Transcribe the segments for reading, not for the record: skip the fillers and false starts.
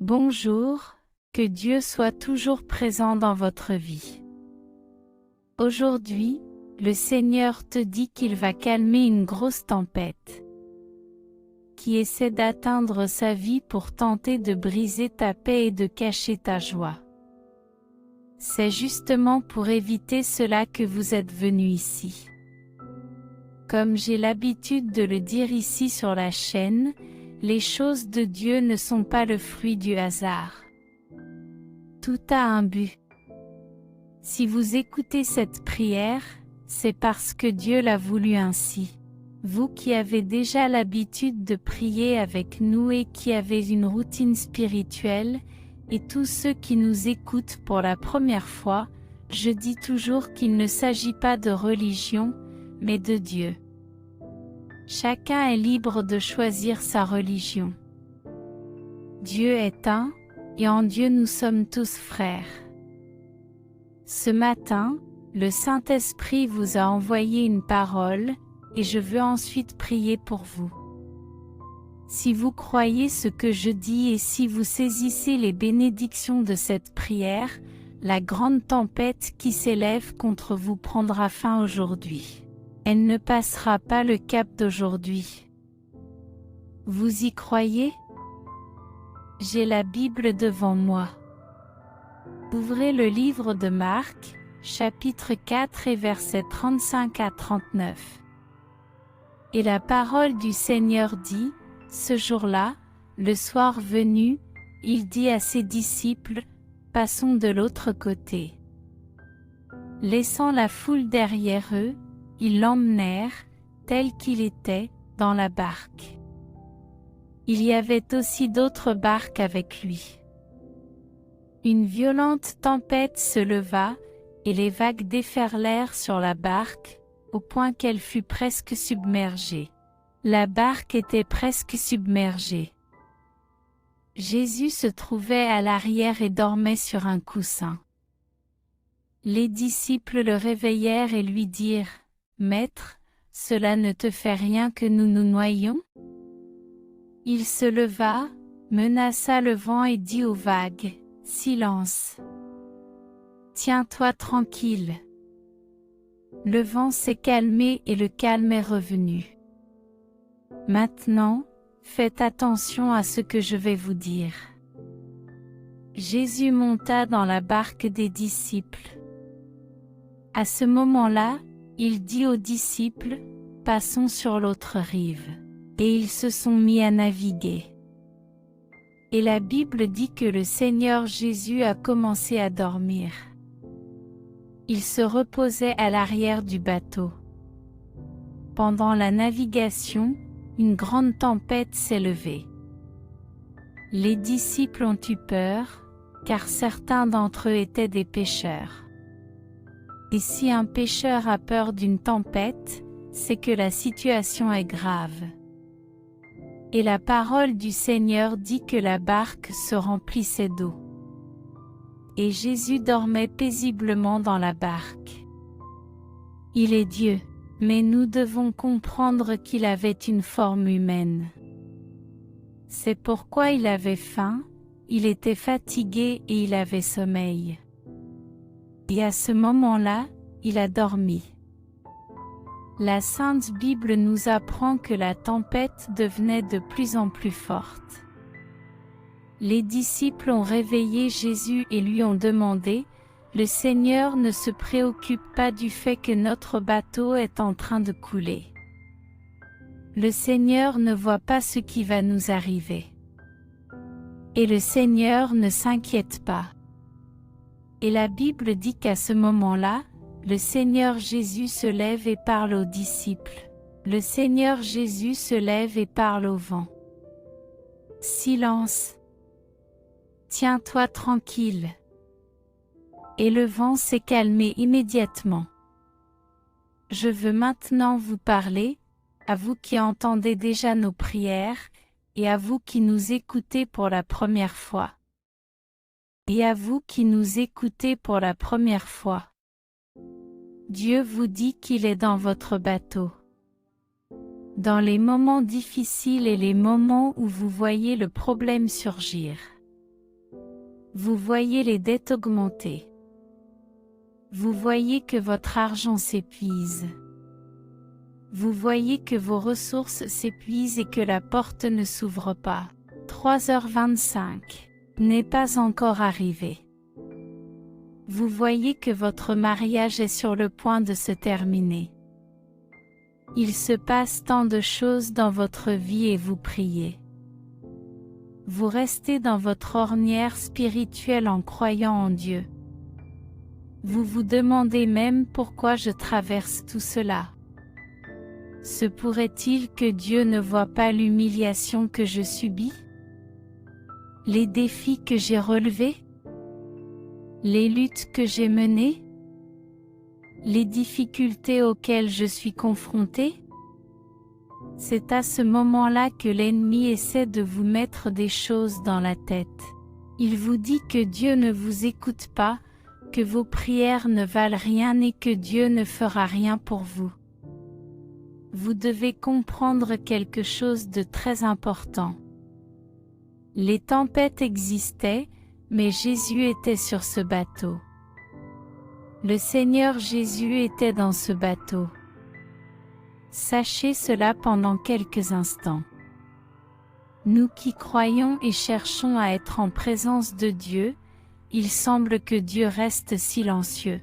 Bonjour, que Dieu soit toujours présent dans votre vie. Aujourd'hui, le Seigneur te dit qu'il va calmer une grosse tempête qui essaie d'atteindre sa vie pour tenter de briser ta paix et de cacher ta joie. C'est justement pour éviter cela que vous êtes venu ici. Comme j'ai l'habitude de le dire ici sur la chaîne, les choses de Dieu ne sont pas le fruit du hasard. Tout a un but. Si vous écoutez cette prière, c'est parce que Dieu l'a voulu ainsi. Vous qui avez déjà l'habitude de prier avec nous et qui avez une routine spirituelle, et tous ceux qui nous écoutent pour la première fois, je dis toujours qu'il ne s'agit pas de religion, mais de Dieu. Chacun est libre de choisir sa religion. Dieu est un, et en Dieu nous sommes tous frères. Ce matin, le Saint-Esprit vous a envoyé une parole, et je veux ensuite prier pour vous. Si vous croyez ce que je dis et si vous saisissez les bénédictions de cette prière, la grande tempête qui s'élève contre vous prendra fin aujourd'hui. Elle ne passera pas le cap d'aujourd'hui. Vous y croyez? J'ai la Bible devant moi. Ouvrez le livre de Marc, chapitre 4 et versets 35 à 39. Et la parole du Seigneur dit, ce jour-là, le soir venu, il dit à ses disciples, passons de l'autre côté. Laissant la foule derrière eux, ils l'emmenèrent, tel qu'il était, dans la barque. Il y avait aussi d'autres barques avec lui. Une violente tempête se leva, et les vagues déferlèrent sur la barque, au point qu'elle fut presque submergée. La barque était presque submergée. Jésus se trouvait à l'arrière et dormait sur un coussin. Les disciples le réveillèrent et lui dirent, « Maître, cela ne te fait rien que nous nous noyions ?» Il se leva, menaça le vent et dit aux vagues, « Silence! Tiens-toi tranquille. » Le vent s'est calmé et le calme est revenu. Maintenant, faites attention à ce que je vais vous dire. Jésus monta dans la barque des disciples. À ce moment-là, il dit aux disciples, « Passons sur l'autre rive. » Et ils se sont mis à naviguer. Et la Bible dit que le Seigneur Jésus a commencé à dormir. Il se reposait à l'arrière du bateau. Pendant la navigation, une grande tempête s'est levée. Les disciples ont eu peur, car certains d'entre eux étaient des pêcheurs. Et si un pêcheur a peur d'une tempête, c'est que la situation est grave. Et la parole du Seigneur dit que la barque se remplissait d'eau. Et Jésus dormait paisiblement dans la barque. Il est Dieu, mais nous devons comprendre qu'il avait une forme humaine. C'est pourquoi il avait faim, il était fatigué et il avait sommeil. Et à ce moment-là, il a dormi. La Sainte Bible nous apprend que la tempête devenait de plus en plus forte. Les disciples ont réveillé Jésus et lui ont demandé, « Le Seigneur ne se préoccupe pas du fait que notre bateau est en train de couler. Le Seigneur ne voit pas ce qui va nous arriver. Et le Seigneur ne s'inquiète pas. » Et la Bible dit qu'à ce moment-là, le Seigneur Jésus se lève et parle aux disciples. Le Seigneur Jésus se lève et parle au vent. Silence. Tiens-toi tranquille. Et le vent s'est calmé immédiatement. Je veux maintenant vous parler, à vous qui entendez déjà nos prières, et à vous qui nous écoutez pour la première fois. Et à vous qui nous écoutez pour la première fois. Dieu vous dit qu'il est dans votre bateau. Dans les moments difficiles et les moments où vous voyez le problème surgir. Vous voyez les dettes augmenter. Vous voyez que votre argent s'épuise. Vous voyez que vos ressources s'épuisent et que la porte ne s'ouvre pas. 3h25 n'est pas encore arrivé. Vous voyez que votre mariage est sur le point de se terminer. Il se passe tant de choses dans votre vie et vous priez. Vous restez dans votre ornière spirituelle en croyant en Dieu. Vous vous demandez même pourquoi je traverse tout cela. Se pourrait-il que Dieu ne voit pas l'humiliation que je subis? Les défis que j'ai relevés? Les luttes que j'ai menées? Les difficultés auxquelles je suis confronté? C'est à ce moment-là que l'ennemi essaie de vous mettre des choses dans la tête. Il vous dit que Dieu ne vous écoute pas, que vos prières ne valent rien et que Dieu ne fera rien pour vous. Vous devez comprendre quelque chose de très important. Les tempêtes existaient, mais Jésus était sur ce bateau. Le Seigneur Jésus était dans ce bateau. Sachez cela pendant quelques instants. Nous qui croyons et cherchons à être en présence de Dieu, il semble que Dieu reste silencieux.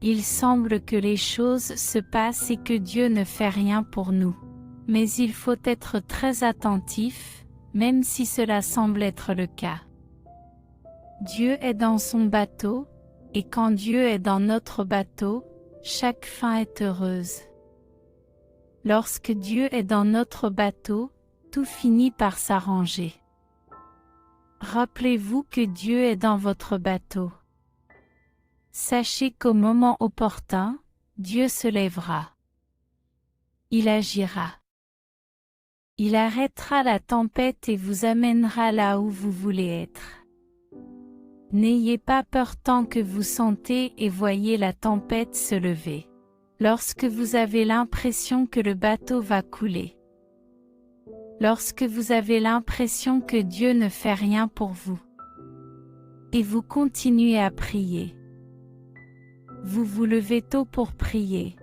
Il semble que les choses se passent et que Dieu ne fait rien pour nous. Mais il faut être très attentif, même si cela semble être le cas. Dieu est dans son bateau, et quand Dieu est dans notre bateau, chaque fin est heureuse. Lorsque Dieu est dans notre bateau, tout finit par s'arranger. Rappelez-vous que Dieu est dans votre bateau. Sachez qu'au moment opportun, Dieu se lèvera. Il agira. Il arrêtera la tempête et vous amènera là où vous voulez être. N'ayez pas peur tant que vous sentez et voyez la tempête se lever. Lorsque vous avez l'impression que le bateau va couler. Lorsque vous avez l'impression que Dieu ne fait rien pour vous. Et vous continuez à prier. Vous vous levez tôt pour prier.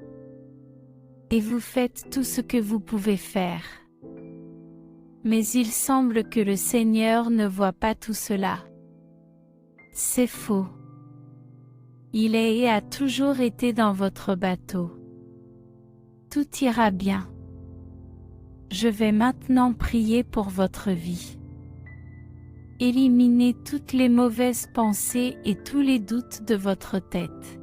Et vous faites tout ce que vous pouvez faire. Mais il semble que le Seigneur ne voit pas tout cela. C'est faux. Il est et a toujours été dans votre bateau. Tout ira bien. Je vais maintenant prier pour votre vie. Éliminez toutes les mauvaises pensées et tous les doutes de votre tête.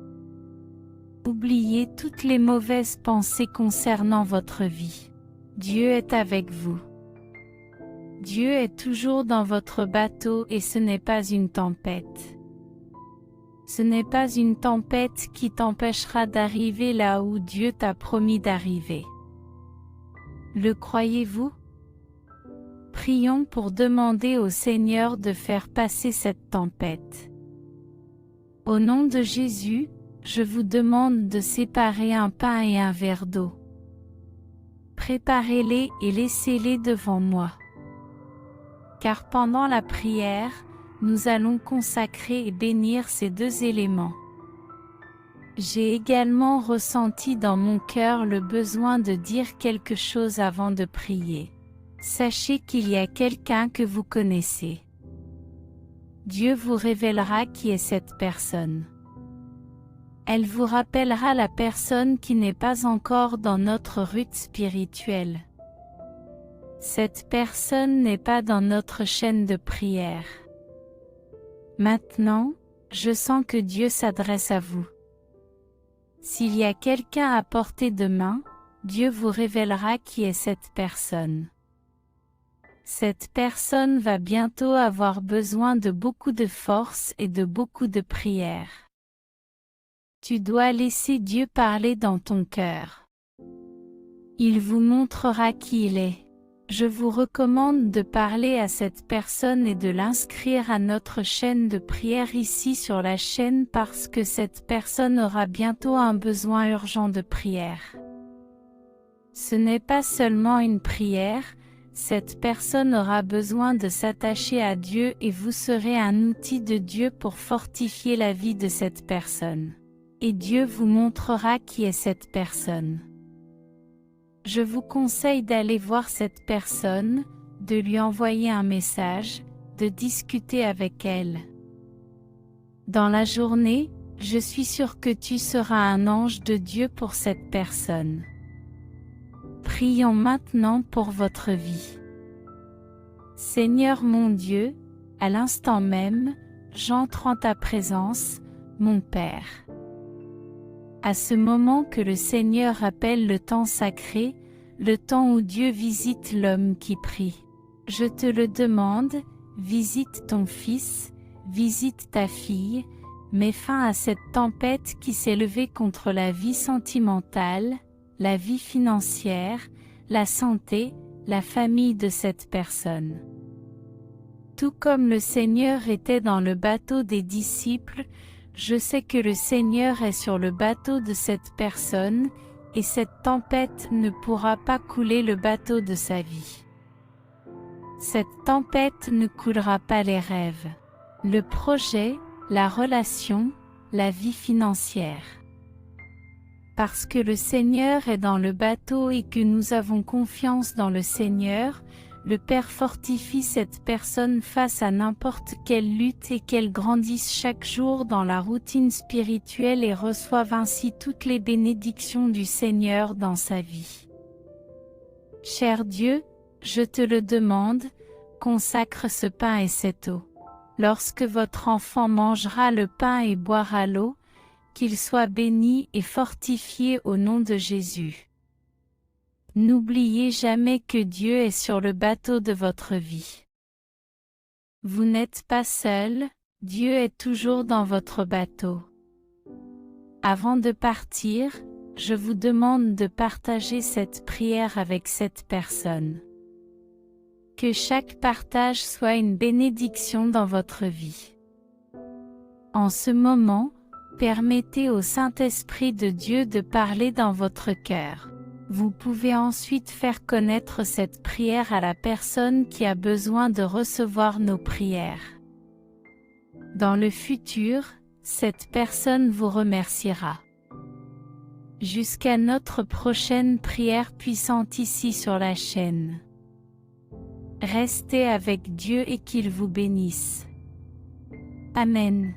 Oubliez toutes les mauvaises pensées concernant votre vie. Dieu est avec vous. Dieu est toujours dans votre bateau et ce n'est pas une tempête. Ce n'est pas une tempête qui t'empêchera d'arriver là où Dieu t'a promis d'arriver. Le croyez-vous? Prions pour demander au Seigneur de faire passer cette tempête. Au nom de Jésus, je vous demande de séparer un pain et un verre d'eau. Préparez-les et laissez-les devant moi. Car pendant la prière, nous allons consacrer et bénir ces deux éléments. J'ai également ressenti dans mon cœur le besoin de dire quelque chose avant de prier. Sachez qu'il y a quelqu'un que vous connaissez. Dieu vous révélera qui est cette personne. Elle vous rappellera la personne qui n'est pas encore dans notre route spirituelle. Cette personne n'est pas dans notre chaîne de prière. Maintenant, je sens que Dieu s'adresse à vous. S'il y a quelqu'un à portée de main, Dieu vous révélera qui est cette personne. Cette personne va bientôt avoir besoin de beaucoup de force et de beaucoup de prière. Tu dois laisser Dieu parler dans ton cœur. Il vous montrera qui il est. Je vous recommande de parler à cette personne et de l'inscrire à notre chaîne de prière ici sur la chaîne parce que cette personne aura bientôt un besoin urgent de prière. Ce n'est pas seulement une prière, Cette personne aura besoin de s'attacher à Dieu et vous serez un outil de Dieu pour fortifier la vie de cette personne. Et Dieu vous montrera qui est cette personne. Je vous conseille d'aller voir cette personne, de lui envoyer un message, de discuter avec elle. Dans la journée, je suis sûre que tu seras un ange de Dieu pour cette personne. Prions maintenant pour votre vie. Seigneur mon Dieu, à l'instant même, j'entre en ta présence, mon Père. À ce moment que le Seigneur appelle le temps sacré, le temps où Dieu visite l'homme qui prie. Je te le demande, visite ton fils, visite ta fille, mets fin à cette tempête qui s'est levée contre la vie sentimentale, la vie financière, la santé, la famille de cette personne. Tout comme le Seigneur était dans le bateau des disciples, je sais que le Seigneur est sur le bateau de cette personne, et cette tempête ne pourra pas couler le bateau de sa vie. Cette tempête ne coulera pas les rêves, le projet, la relation, la vie financière. Parce que le Seigneur est dans le bateau et que nous avons confiance dans le Seigneur, le Père fortifie cette personne face à n'importe quelle lutte et qu'elle grandisse chaque jour dans la routine spirituelle et reçoive ainsi toutes les bénédictions du Seigneur dans sa vie. Cher Dieu, je te le demande, consacre ce pain et cette eau. Lorsque votre enfant mangera le pain et boira l'eau, qu'il soit béni et fortifié au nom de Jésus. N'oubliez jamais que Dieu est sur le bateau de votre vie. Vous n'êtes pas seul, Dieu est toujours dans votre bateau. Avant de partir, je vous demande de partager cette prière avec cette personne. Que chaque partage soit une bénédiction dans votre vie. En ce moment, permettez au Saint-Esprit de Dieu de parler dans votre cœur. Vous pouvez ensuite faire connaître cette prière à la personne qui a besoin de recevoir nos prières. Dans le futur, cette personne vous remerciera. Jusqu'à notre prochaine prière puissante ici sur la chaîne. Restez avec Dieu et qu'il vous bénisse. Amen.